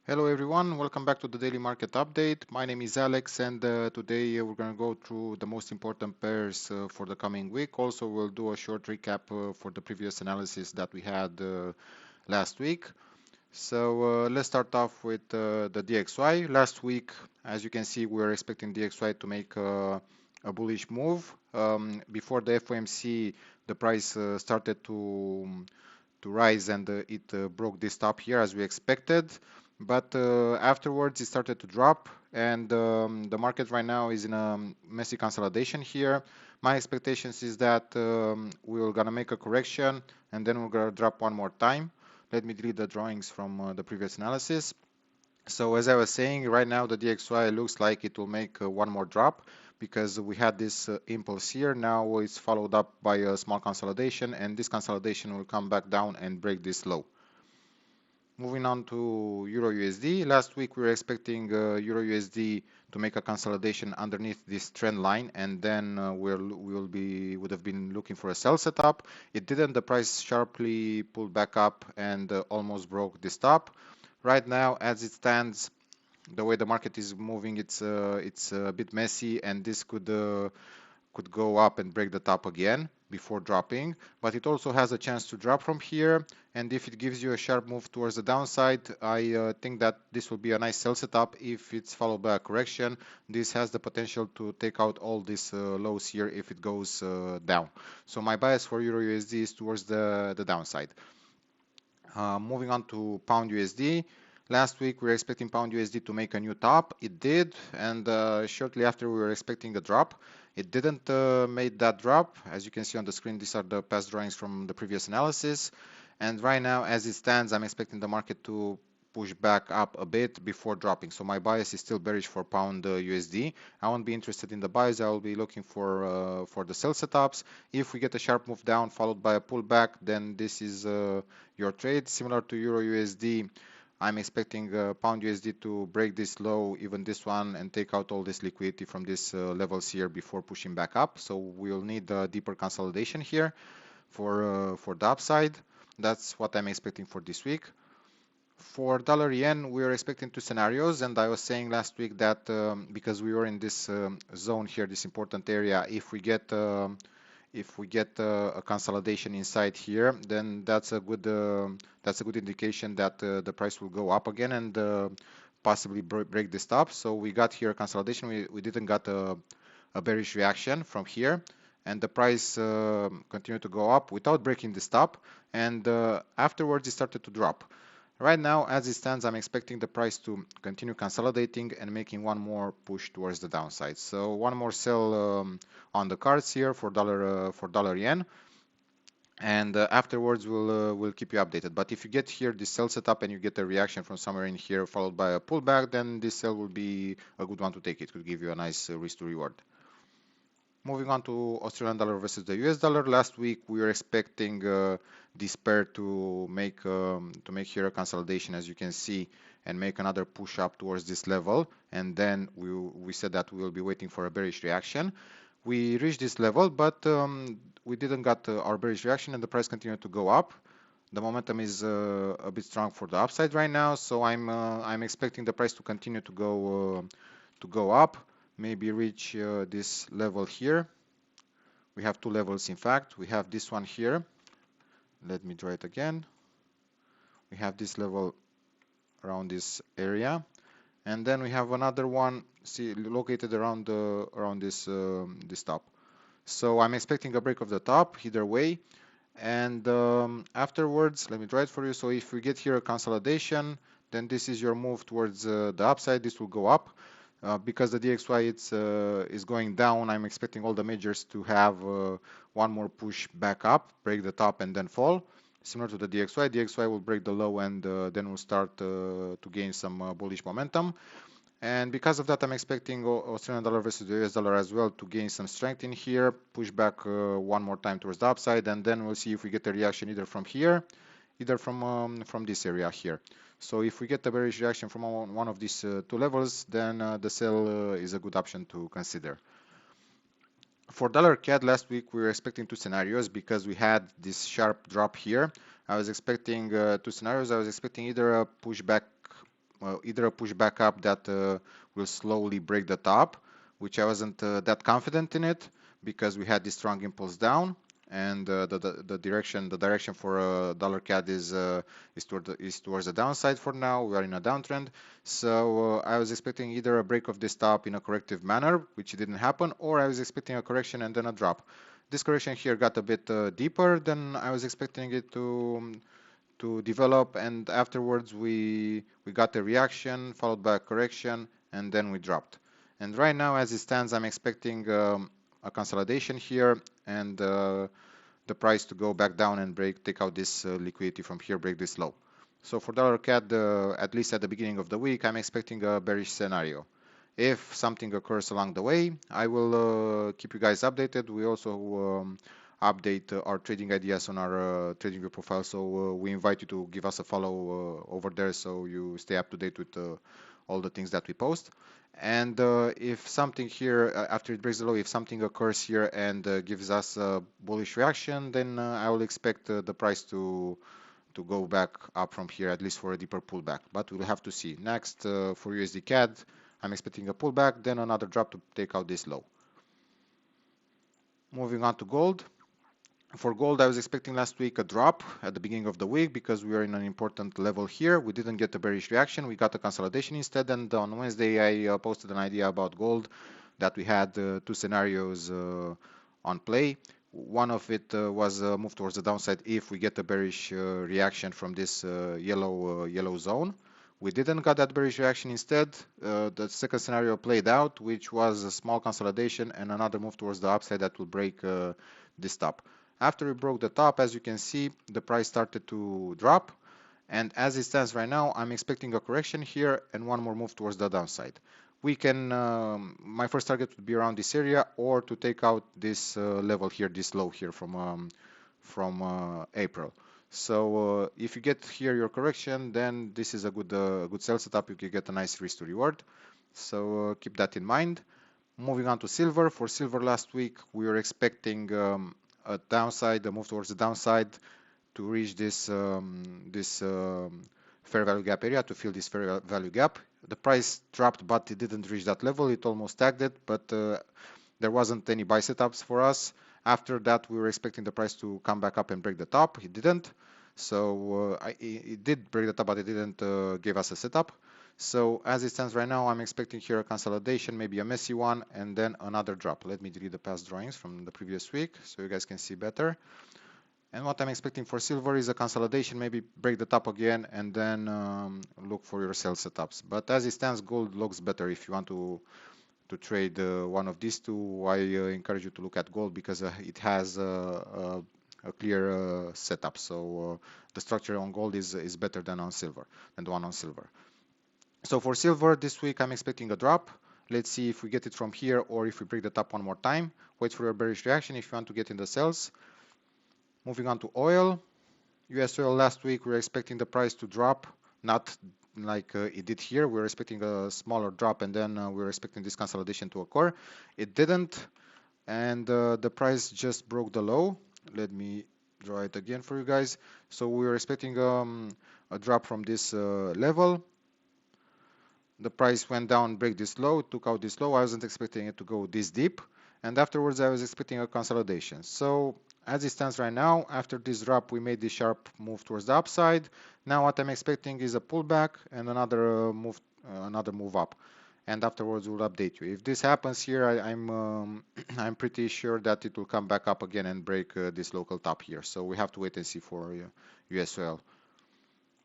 Hello everyone, welcome back to the daily market update. My name is Alex and today we're going to go through the most important pairs for the coming week. Also, we'll do a short recap for the previous analysis that we had last week. So let's start off with the DXY. Last week, as you can see, we were expecting DXY to make a bullish move. Before the FOMC, the price started to rise and it broke this top here as we expected. But afterwards, it started to drop, and the market right now is in a messy consolidation here. My expectations is that we're gonna make a correction, and then we're gonna drop one more time. Let me delete the drawings from the previous analysis. So as I was saying, right now the DXY looks like it will make one more drop because we had this impulse here. Now it's followed up by a small consolidation, and this consolidation will come back down and break this low. Moving on to Euro USD. Last week we were expecting Euro USD to make a consolidation underneath this trend line, and then would have been looking for a sell setup. It didn't. The price sharply pulled back up and almost broke this top. Right now, as it stands, the way the market is moving, it's a bit messy, and this could go up and break the top again before dropping, but it also has a chance to drop from here. And if it gives you a sharp move towards the downside, I think that this will be a nice sell setup. If it's followed by a correction, this has the potential to take out all these lows here if it goes down. So my bias for Euro USD is towards the downside. Moving on to Pound USD. Last week we were expecting Pound USD to make a new top. It did, and shortly after we were expecting a drop. It didn't make that drop. As you can see on the screen, these are the past drawings from the previous analysis. And right now, as it stands, I'm expecting the market to push back up a bit before dropping. So my bias is still bearish for Pound USD. I won't be interested in the buys. I will be looking for the sell setups. If we get a sharp move down followed by a pullback, then this is your trade. Similar to Euro USD, I'm expecting Pound USD to break this low, even this one, and take out all this liquidity from these levels here before pushing back up. So we'll need a deeper consolidation here for the upside. That's what I'm expecting for this week. For dollar yen, we are expecting two scenarios, and I was saying last week that because we were in this zone here, this important area, if we get a consolidation inside here, then that's a good indication that the price will go up again and possibly break the stop. So we got here a consolidation. We didn't got a bearish reaction from here, and the price continued to go up without breaking the stop, and afterwards it started to drop. Right now, as it stands, I'm expecting the price to continue consolidating and making one more push towards the downside. So one more sell on the cards here for dollar yen, and afterwards we'll keep you updated. But if you get here this sell setup and you get a reaction from somewhere in here followed by a pullback, then this sell will be a good one to take. It could give you a nice risk to reward. Moving on to Australian dollar versus the US dollar. Last week we were expecting this pair to make here a consolidation, as you can see, and make another push up towards this level. And then we said that we will be waiting for a bearish reaction. We reached this level, but we didn't get our bearish reaction, and the price continued to go up. The momentum is a bit strong for the upside right now, so I'm expecting the price to continue to go up. Maybe reach this level here. We have two levels, in fact. We have this one here. Let me draw it again. We have this level around this area, and then we have another one located around this top. So I'm expecting a break of the top either way, and afterwards, let me draw it for you. So if we get here a consolidation, then this is your move towards the upside. This will go up. Because the DXY is going down, I'm expecting all the majors to have one more push back up, break the top, and then fall. Similar to the DXY, DXY will break the low and then will start to gain some bullish momentum. And because of that, I'm expecting Australian dollar versus the US dollar as well to gain some strength in here, push back one more time towards the upside, and then we'll see if we get a reaction either from here, either from this area here. So if we get a bearish reaction from one of these two levels, then the sell is a good option to consider. For dollar CAD last week, we were expecting two scenarios because we had this sharp drop here. I was expecting two scenarios. I was expecting either a pushback either a push back up that will slowly break the top, which I wasn't that confident in it because we had this strong impulse down, and the direction for dollar CAD is towards the downside for now. We are in a downtrend, so I was expecting either a break of this top in a corrective manner, which didn't happen, or I was expecting a correction and then a drop. This correction here got a bit deeper than I was expecting it to develop, and afterwards we got a reaction followed by a correction, and then we dropped. And right now, as it stands, I'm expecting a consolidation here, and the price to go back down and take out this liquidity from here, break this low. So for dollar CAD, at least at the beginning of the week, I'm expecting a bearish scenario. If something occurs along the way, I will keep you guys updated. We also update our trading ideas on our TradingView profile, so we invite you to give us a follow over there so you stay up to date with all the things that we post. And if something here, after it breaks the low, if something occurs here and gives us a bullish reaction, then I will expect the price to go back up from here, at least for a deeper pullback. But we'll have to see. Next, for USDCAD, I'm expecting a pullback, then another drop to take out this low. Moving on to gold. For gold, I was expecting last week a drop at the beginning of the week because we are in an important level here. We didn't get a bearish reaction. We got a consolidation instead. And on Wednesday, I posted an idea about gold that we had two scenarios on play. One of it was a move towards the downside if we get a bearish reaction from this yellow zone. We didn't got that bearish reaction. Instead, the second scenario played out, which was a small consolidation and another move towards the upside that will break this top. After we broke the top, as you can see, the price started to drop. And as it stands right now, I'm expecting a correction here and one more move towards the downside. We can, my first target would be around this area or to take out this level here, this low here from April. So if you get here your correction, then this is a good sell setup. You can get a nice risk to reward. So keep that in mind. Moving on to silver. For silver last week, we were expecting a downside, a move towards the downside to reach this fair value gap area, to fill this fair value gap. The price dropped, but it didn't reach that level. It almost tagged it, but there wasn't any buy setups for us. After that, we were expecting the price to come back up and break the top. It didn't. So it did break the top, but it didn't give us a setup. So as it stands right now, I'm expecting here a consolidation, maybe a messy one, and then another drop. Let me delete the past drawings from the previous week so you guys can see better. And what I'm expecting for silver is a consolidation, maybe break the top again, and then look for your sell setups. But as it stands, gold looks better. If you want to trade one of these two, I encourage you to look at gold because it has a clear setup. So the structure on gold is better than on silver, than the one on silver. So for silver this week, I'm expecting a drop. Let's see if we get it from here or if we break the top one more time. Wait for a bearish reaction if you want to get in the sells. Moving on to oil. US oil last week, we were expecting the price to drop, not like it did here. We were expecting a smaller drop, and then we were expecting this consolidation to occur. It didn't, and the price just broke the low. Let me draw it again for you guys. So we were expecting a drop from this level. The price went down, break this low, took out this low. I wasn't expecting it to go this deep, and afterwards I was expecting a consolidation. So as it stands right now, after this drop, we made this sharp move towards the upside. Now what I'm expecting is a pullback and another move up, and afterwards we'll update you. If this happens here, I'm pretty sure that it will come back up again and break this local top here. So we have to wait and see for US oil.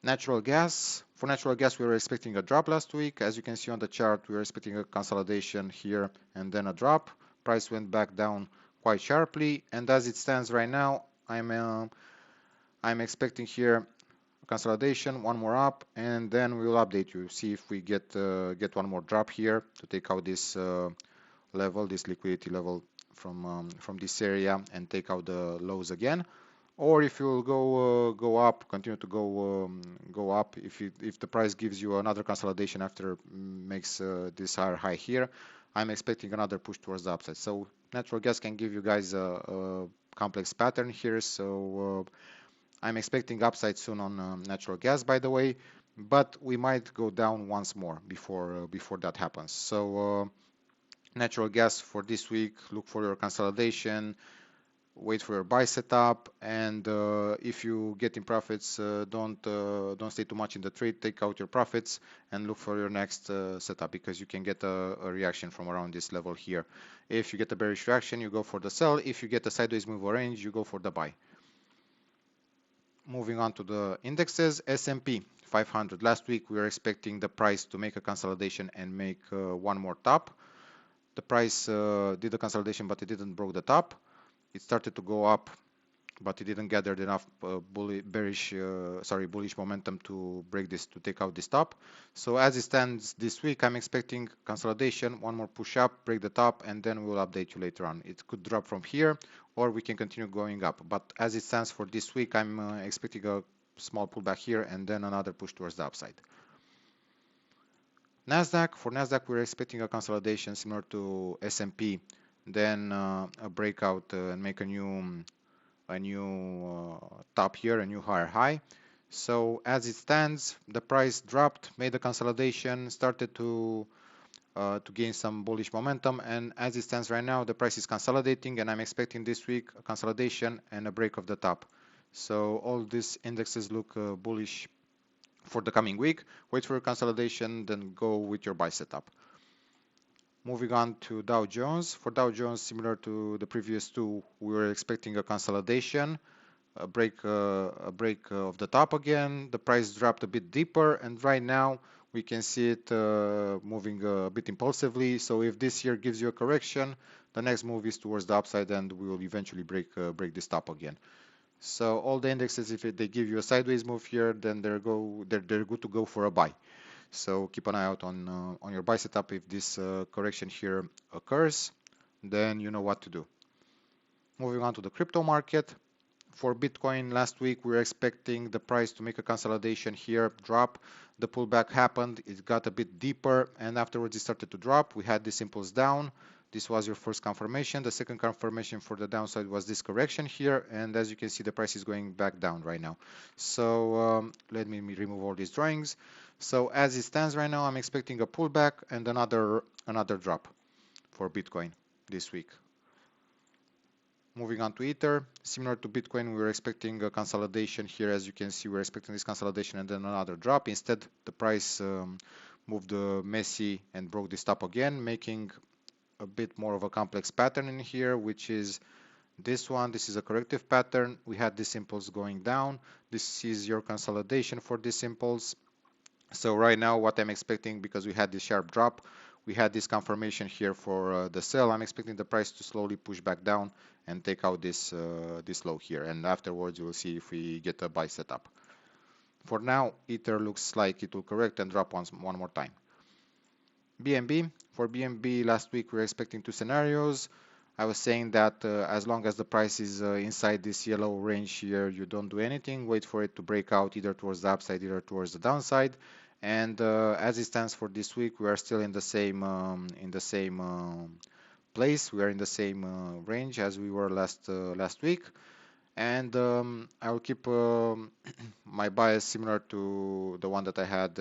Natural gas. For natural gas, we were expecting a drop last week. As you can see on the chart, we were expecting a consolidation here and then a drop. Price went back down quite sharply, and as it stands right now, I'm expecting here a consolidation, one more up, and then we will update you, see if we get one more drop here to take out this level, this liquidity level from this area, and take out the lows again. Or if you will go up, continue to go up. If the price gives you another consolidation after makes this higher high here, I'm expecting another push towards the upside. So natural gas can give you guys a complex pattern here. So I'm expecting upside soon on natural gas, by the way. but we might go down once more before that happens. So natural gas for this week, look for your consolidation, wait for your buy setup, and if you get in profits, don't stay too much in the trade. Take out your profits and look for your next setup, because you can get a reaction from around this level here. If you get a bearish reaction, you go for the sell. If you get a sideways move or range, you go for the buy. Moving on to the indexes, S&P 500. Last week we were expecting the price to make a consolidation and make one more top. The price did the consolidation, but it didn't broke the top. It started to go up, but it didn't gather enough bullish momentum to break this, to take out this top. So as it stands this week, I'm expecting consolidation, one more push up, break the top, and then we'll update you later on. It could drop from here, or we can continue going up. But as it stands for this week, I'm expecting a small pullback here and then another push towards the upside. NASDAQ, for NASDAQ, we're expecting a consolidation similar to S&P, then a breakout and make a new top here, a new higher high. So as it stands, the price dropped, made a consolidation, started to gain some bullish momentum, and as it stands right now, the price is consolidating, and I'm expecting this week a consolidation and a break of the top. So all these indexes look bullish for the coming week. Wait for a consolidation, then go with your buy setup. Moving on to Dow Jones. For Dow Jones, similar to the previous two, we were expecting a consolidation, a break of the top again. The price dropped a bit deeper, and right now we can see it moving a bit impulsively. So if this here gives you a correction, the next move is towards the upside, and we will eventually break this top again. So all the indexes, if they give you a sideways move here, then they're good to go for a buy. So keep an eye out on your buy setup. If this correction here occurs, then you know what to do. Moving on to the crypto market. For Bitcoin, last week we were expecting the price to make a consolidation here, drop. The pullback happened, it got a bit deeper, and afterwards it started to drop. We had this impulse down. This was your first confirmation. The second confirmation for the downside was this correction here, and as you can see, the price is going back down right now. So let me remove all these drawings. So as it stands right now, I'm expecting a pullback and another drop for Bitcoin this week. Moving on to Ether, similar to Bitcoin, we were expecting a consolidation here. As you can see, we're expecting this consolidation and then another drop. Instead, the price moved messy and broke this top again, making a bit more of a complex pattern in here, which is this one. This is a corrective pattern. We had this impulse going down. This is your consolidation for this impulse. So right now what I'm expecting, because we had this sharp drop, we had this confirmation here for the sell. I'm expecting the price to slowly push back down and take out this low here, and afterwards you will see if we get a buy setup. For now, Ether looks like it will correct and drop one more time. BNB, for BNB last week we were expecting two scenarios. I was saying that as long as the price is inside this yellow range here, you don't do anything. Wait for it to break out either towards the upside, either towards the downside. And as it stands for this week, we are still in the same place. We are in the same range as we were last week. And I will keep my bias similar to the one that I had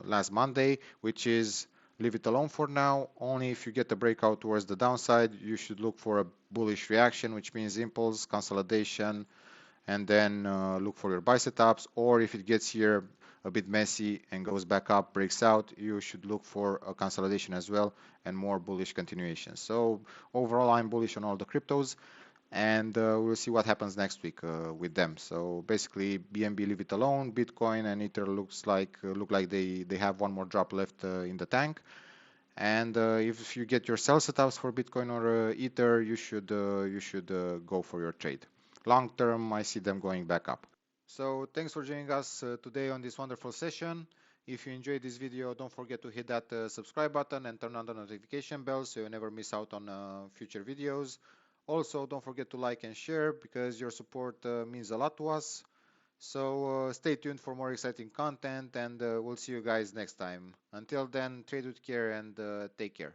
last Monday, which is leave it alone for now. Only if you get a breakout towards the downside, you should look for a bullish reaction, which means impulse, consolidation, and then look for your buy setups. Or if it gets here a bit messy and goes back up, breaks out, you should look for a consolidation as well and more bullish continuation. So overall, I'm bullish on all the cryptos, and we'll see what happens next week with them. So basically, BNB leave it alone. Bitcoin and Ether look like they have one more drop left in the tank. And if you get your sell setups for Bitcoin or Ether, you should go for your trade. Long term, I see them going back up. So thanks for joining us today on this wonderful session. If you enjoyed this video, don't forget to hit that subscribe button and turn on the notification bell so you never miss out on future videos. Also, don't forget to like and share, because your support means a lot to us. So stay tuned for more exciting content, and we'll see you guys next time. Until then, trade with care and take care.